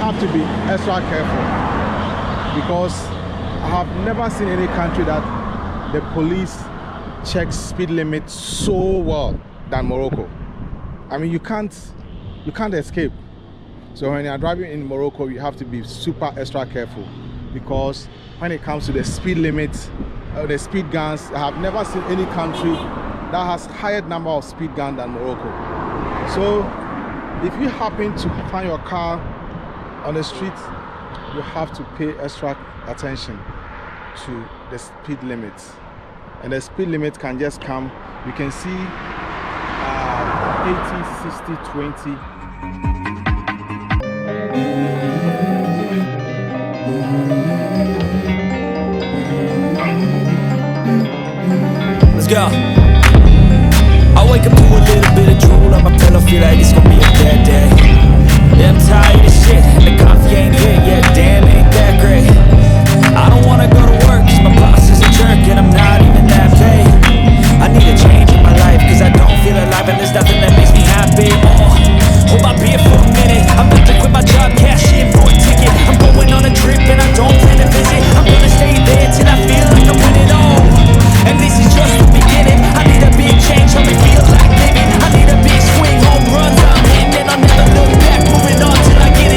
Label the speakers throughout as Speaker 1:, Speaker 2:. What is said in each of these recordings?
Speaker 1: have to be extra careful because I have never seen any country that the police checks speed limit so well than Morocco. I mean, you can't escape. So when you're driving in Morocco, you have to be super extra careful because when it comes to the speed limit, the speed guns, I have never seen any country that has higher number of speed guns than Morocco. So if you happen to find your car on the street, you have to pay extra attention to the speed limits. And the speed limit can just come, you can see 80, 60, 20.
Speaker 2: Let's go. I wake up to a little bit of drool on my pillow, feel like it's gonna be a bad day. Yeah, I'm tired of shit, and the coffee ain't hit yet, damn, ain't that great. I don't wanna go to work, cause my boss is a jerk, and I'm not even that paid. I need a change in my life, cause I don't feel alive, and there's nothing that makes me happy. Hold my beer for a minute, I'm about to quit my job, cash in for a ticket. I'm going on a trip, and I don't plan to visit. I'm gonna stay there till I feel like I'm winning all. And this is just the beginning. I need a big change, help me feel like living. I need a big swing, home runs I'm hitting, and I'll never look back, moving on till I get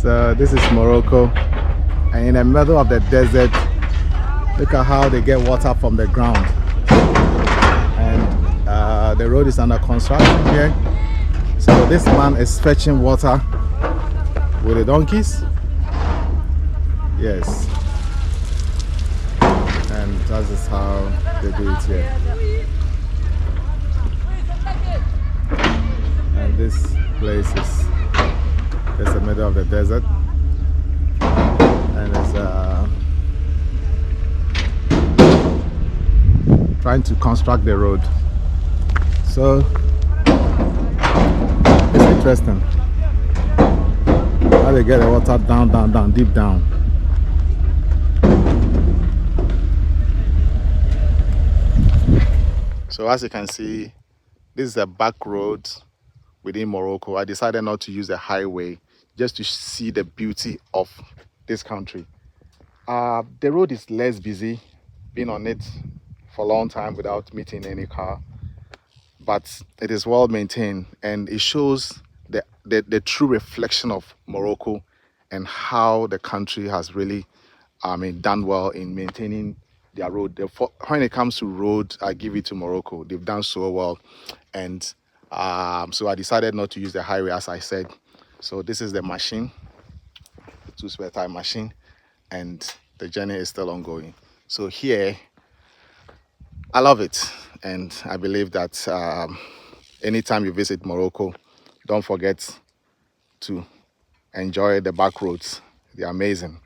Speaker 1: So this is Morocco, and in the middle of the desert, look at how they get water from the ground. And the road is under construction here. So this man is fetching water with the donkeys. Yes. And that is how they do it here. And this place is the middle of the desert. And it's trying to construct the road. So it's interesting how they get the water down, deep down. So as you can see, this is a back road within Morocco. I decided not to use the highway just to see the beauty of this country. The road is less busy, been on it for a long time without meeting any car, but it is well maintained, and it shows the true reflection of Morocco and how the country has really done well in maintaining their road. When it comes to road, I give it to Morocco. They've done so well, and so I decided not to use the highway, as I said. So this is the machine, the 2 spare tire machine, and the journey is still ongoing. So here, I love it, and I believe that anytime you visit Morocco, don't forget to enjoy the back roads. They're amazing.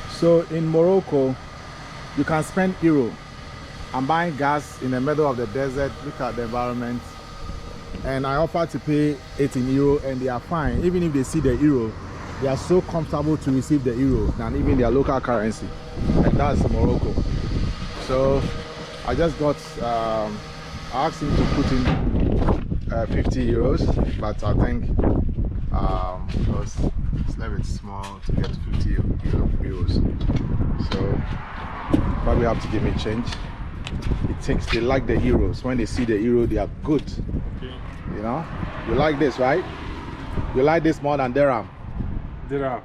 Speaker 1: So in Morocco, you can spend euro. I'm buying gas in the middle of the desert. Look at the environment. And I offer to pay it in euro, and they are fine. Even if they see the euro, they are so comfortable to receive the euro than even their local currency. And that's Morocco. So I just got, I asked him to put in 50 euros, but I think because it's a little bit small to get 50 euros. So probably have to give me change. They like the euros. When they see the euro, they are good.
Speaker 3: Okay.
Speaker 1: You know, you like this, right? You like this more than dirham.
Speaker 3: Dirham.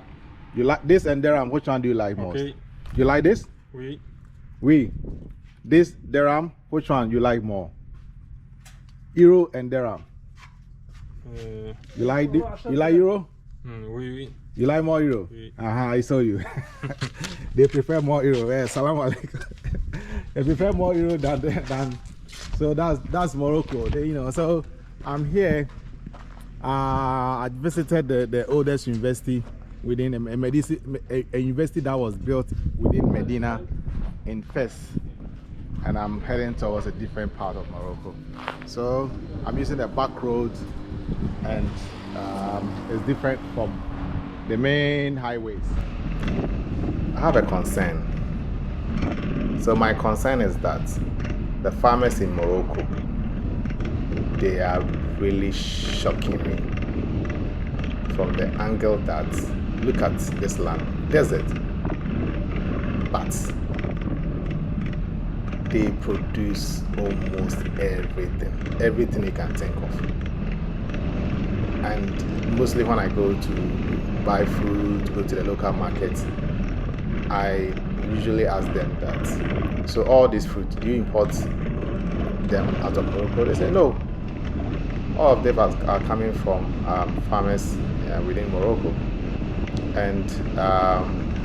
Speaker 1: You like this and dirham. Which one do you like most?
Speaker 3: Okay.
Speaker 1: You like this?
Speaker 3: Oui.
Speaker 1: Oui. This dirham. Which one you like more? Euro and dirham. You like you like euro?
Speaker 3: Oui, oui.
Speaker 1: You like more euro?
Speaker 3: Oui.
Speaker 1: I saw you. They prefer more euro. Yeah, salam alaikum. They prefer more euro than. So that's Morocco. So I'm here. I visited the oldest university within a university that was built within Medina in Fes, and I'm heading towards a different part of Morocco. So I'm using the back road, and it's different from the main highways. I have a concern. So my concern is that the farmers in Morocco, they are really shocking me from the angle that, look at this land, desert, but they produce almost everything you can think of. And mostly when I go to buy food, go to the local market, I usually ask them that, so all this fruit, do you import them out of Morocco? They say no. All of them are coming from farmers within Morocco. And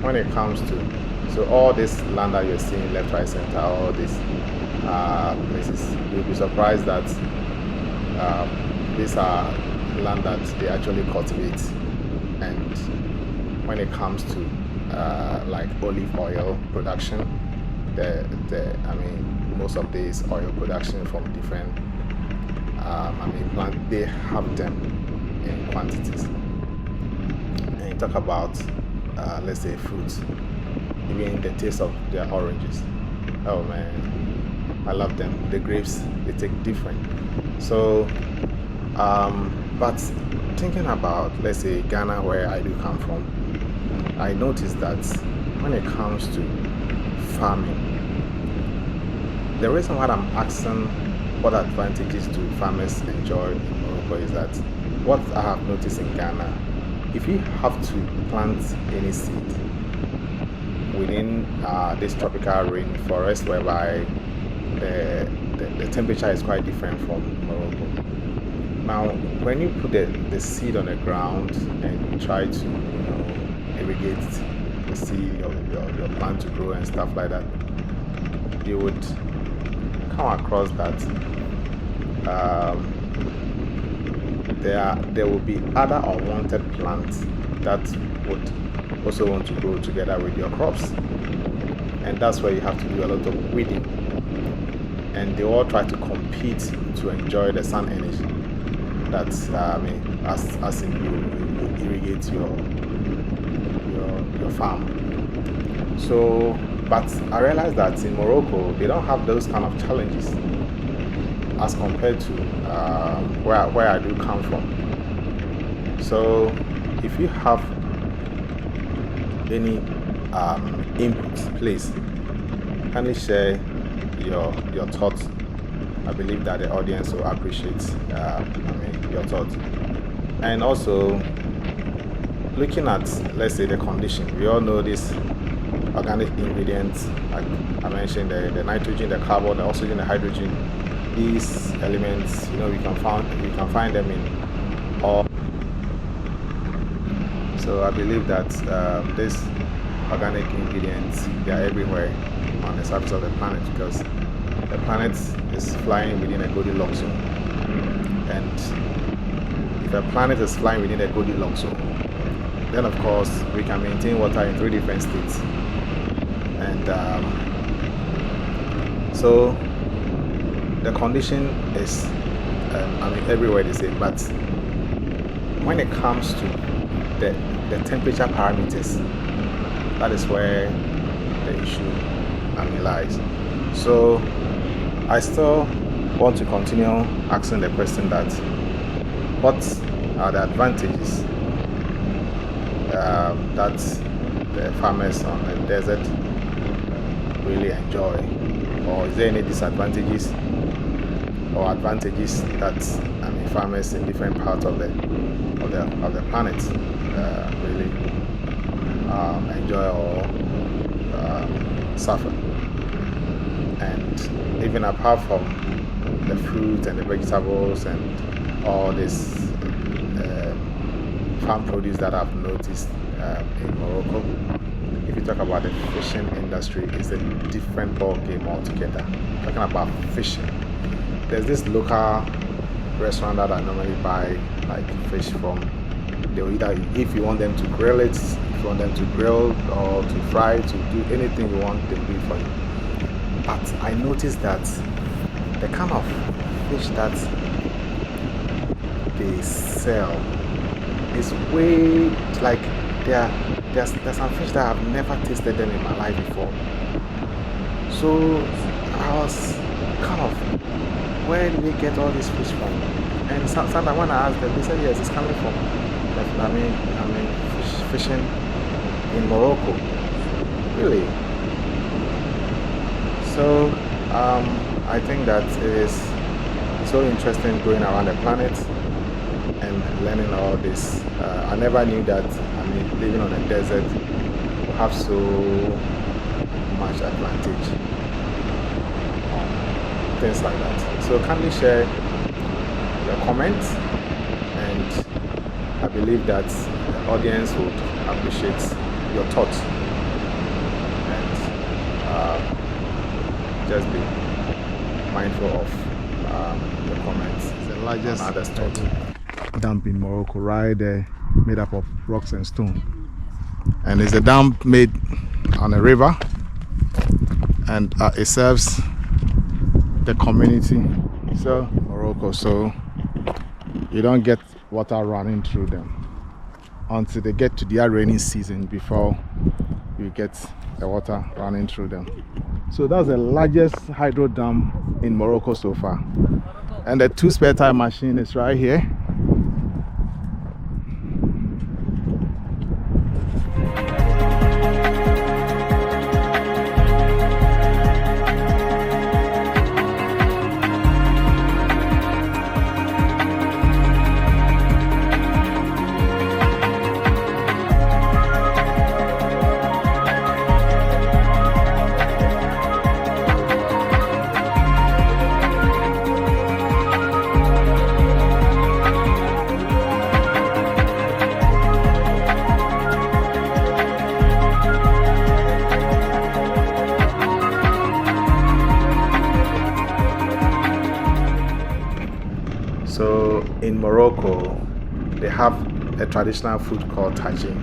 Speaker 1: when it comes to, so all this land that you're seeing left, right, center, all these places, you'll be surprised that these are land that they actually cultivate. And when it comes to like olive oil production. Most of these oil production from different plant, they have them in quantities. And you talk about let's say fruits, even the taste of their oranges. Oh man, I love them. The grapes, they take different. So but thinking about, let's say, Ghana, where I do come from, I noticed that when it comes to farming, the reason why I'm asking what advantages do farmers enjoy in Morocco is that what I have noticed in Ghana, if you have to plant any seed within this tropical rainforest, whereby the temperature is quite different from Morocco. Now, when you put the seed on the ground and you try to irrigate the seed, your plant to grow and stuff like that, you would come across that there will be other unwanted plants that would also want to grow together with your crops, and that's where you have to do a lot of weeding, and they all try to compete to enjoy the sun energy that as in you irrigate your farm. So but I realized that in Morocco they don't have those kind of challenges as compared to where I do come from. So if you have any input, please kindly share your thoughts. I believe that the audience will appreciate your thoughts. And also looking at, let's say, the condition. We all know this organic ingredients, like I mentioned, the nitrogen, the carbon, the oxygen, the hydrogen. These elements, we can find them in all. So I believe that these organic ingredients, they are everywhere on the surface of the planet, because the planet is flying within a Goldilocks zone. And if a planet is flying within a Goldilocks zone, then of course we can maintain water in 3 different states. And so the condition is everywhere the same, but when it comes to the temperature parameters, that is where the issue lies. So I still want to continue asking the question that what are the advantages that the farmers on the desert really enjoy, or is there any disadvantages or advantages that farmers in different parts of the planet really enjoy or suffer? And even apart from the fruit and the vegetables and all this farm produce that I've noticed in Morocco, if you talk about the fishing industry, it's a different ball game altogether. Talking about fishing, there's this local restaurant that I normally buy like fish from. They'll either, if you want them to grill it, if you want them to grill or to fry, to do anything you want, they'll do it for you. But I noticed that the kind of fish that they sell is way, like, there's some fish that I've never tasted them in my life before. So I was kind of, where do they get all this fish from? And sometimes when I asked them, they said yes, it's coming from fishing in Morocco. Really? So I think that it is so interesting going around the planet and learning all this. I never knew that living on a desert will have so much advantage on things like that. So kindly share your comments, and I believe that the audience would appreciate your thoughts. And just be mindful of the comments. It's the largest dump in Morocco, right there, made up of rocks and stone. and it's a dam made on a river, and it serves the community. So Morocco, so you don't get water running through them until they get to their rainy season before you get the water running through them. So that's the largest hydro dam in Morocco so far, and the 2 spare tire machine is right here. So in Morocco, they have a traditional food called tagine.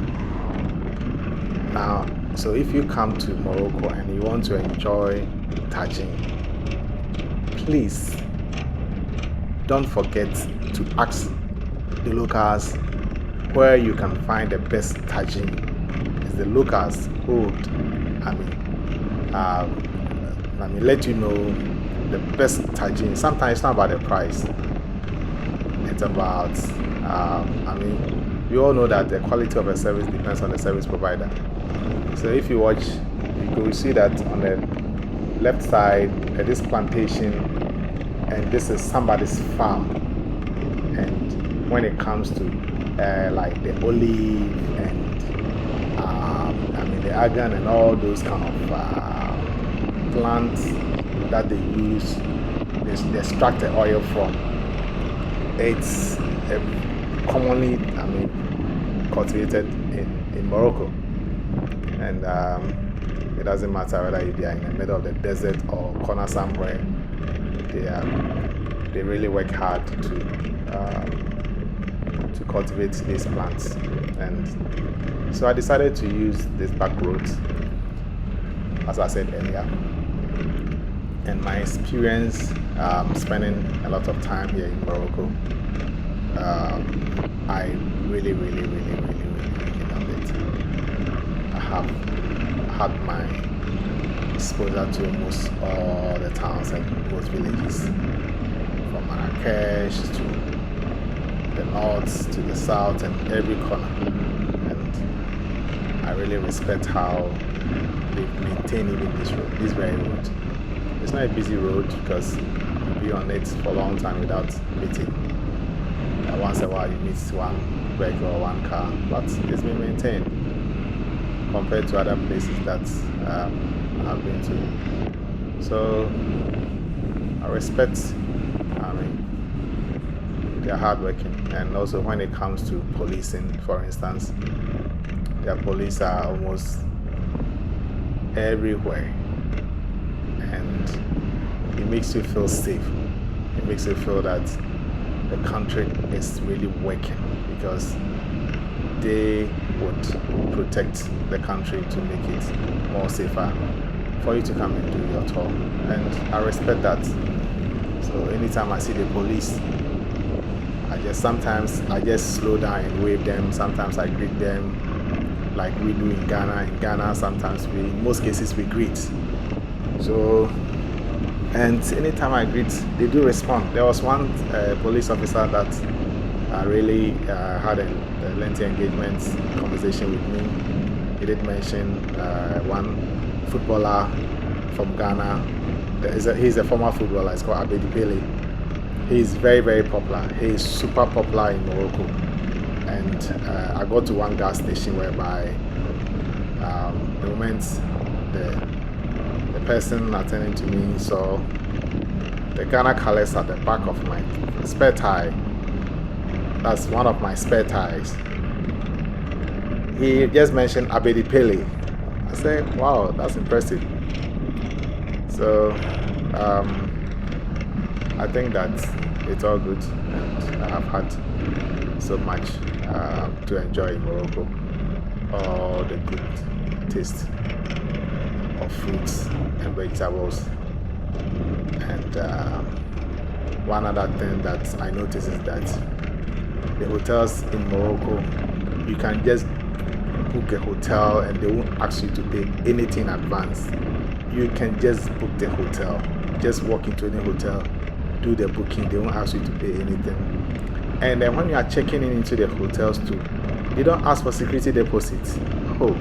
Speaker 1: Now, so if you come to Morocco and you want to enjoy tagine, please don't forget to ask the locals where you can find the best tagine. It's the locals who would, let you know the best tagine. Sometimes it's not about the price. It's about, we all know that the quality of a service depends on the service provider. So if you watch, you will see that on the left side, this plantation, and this is somebody's farm. And when it comes to like the olive and the argan and all those kind of plants that they use, they extract the oil from. It's commonly, cultivated in Morocco, and it doesn't matter whether you are in the middle of the desert or corner somewhere. They really work hard to cultivate these plants, and so I decided to use this back road, as I said earlier. And my experience spending a lot of time here in Morocco, I really love it. I have had my exposure to almost all the towns and most villages, from Marrakesh to the north to the south and every corner. And I really respect how they've maintained even this very road. It's not a busy road because you'll be on it for a long time without meeting. Once in a while you meet one vehicle or one car, but it's been maintained compared to other places that I've been to. So I respect, they're hardworking, and also when it comes to policing, for instance, their police are almost everywhere. And it makes you feel safe. It makes you feel that the country is really working, because they would protect the country to make it more safer for you to come and do your tour. And I respect that. So anytime I see the police, sometimes I just slow down and wave them. Sometimes I greet them like we do in Ghana. In Ghana, sometimes in most cases we greet. So, and anytime I greet, they do respond. There was one police officer that really had a lengthy engagement conversation with me. He did mention one footballer from Ghana. He's a former footballer. It's called Abedi Pele. He's very popular. He's super popular in Morocco. And I got to one gas station whereby the moment the person attending to me saw the Ghana colors at the back of my spare tire. That's one of my spare tires. He just mentioned Abedi Pele. I said, wow, that's impressive. So I think that it's all good, and I have had so much to enjoy in Morocco. all the good taste of fruits and vegetables. And one other thing that I noticed is that the hotels in Morocco, you can just book a hotel and they won't ask you to pay anything in advance. You can just book the hotel, just walk into any hotel, do the booking, they won't ask you to pay anything. And then when you are checking in into the hotels too, they don't ask for security deposits. Oh,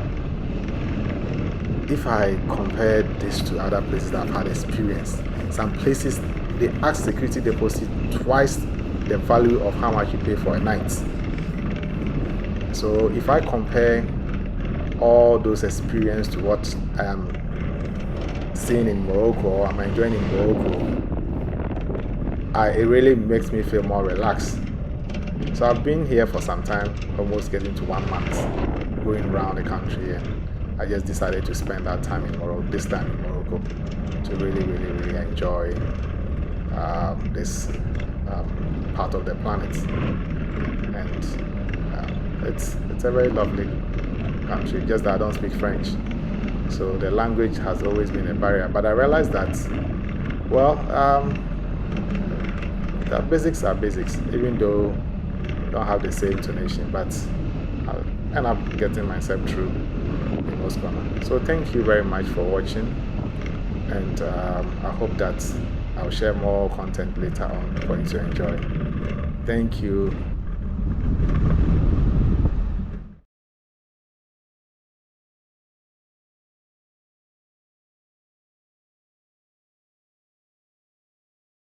Speaker 1: if I compare this to other places that I've had experience, some places they ask security deposit twice the value of how much you pay for a night. So if I compare all those experience to what I am seeing in Morocco or I'm enjoying in Morocco, it really makes me feel more relaxed. So I've been here for some time, almost getting to 1 month, going around the country, and I just decided to spend that time in Morocco, this time in Morocco, to really enjoy this part of the planet. And it's a very lovely country, just that I don't speak French. So the language has always been a barrier. But I realized that, well, the basics are basics, even though I don't have the same intonation, but I'll end up getting myself through in most corners. So thank you very much for watching, and I hope that I'll share more content later on for you to enjoy. Thank you.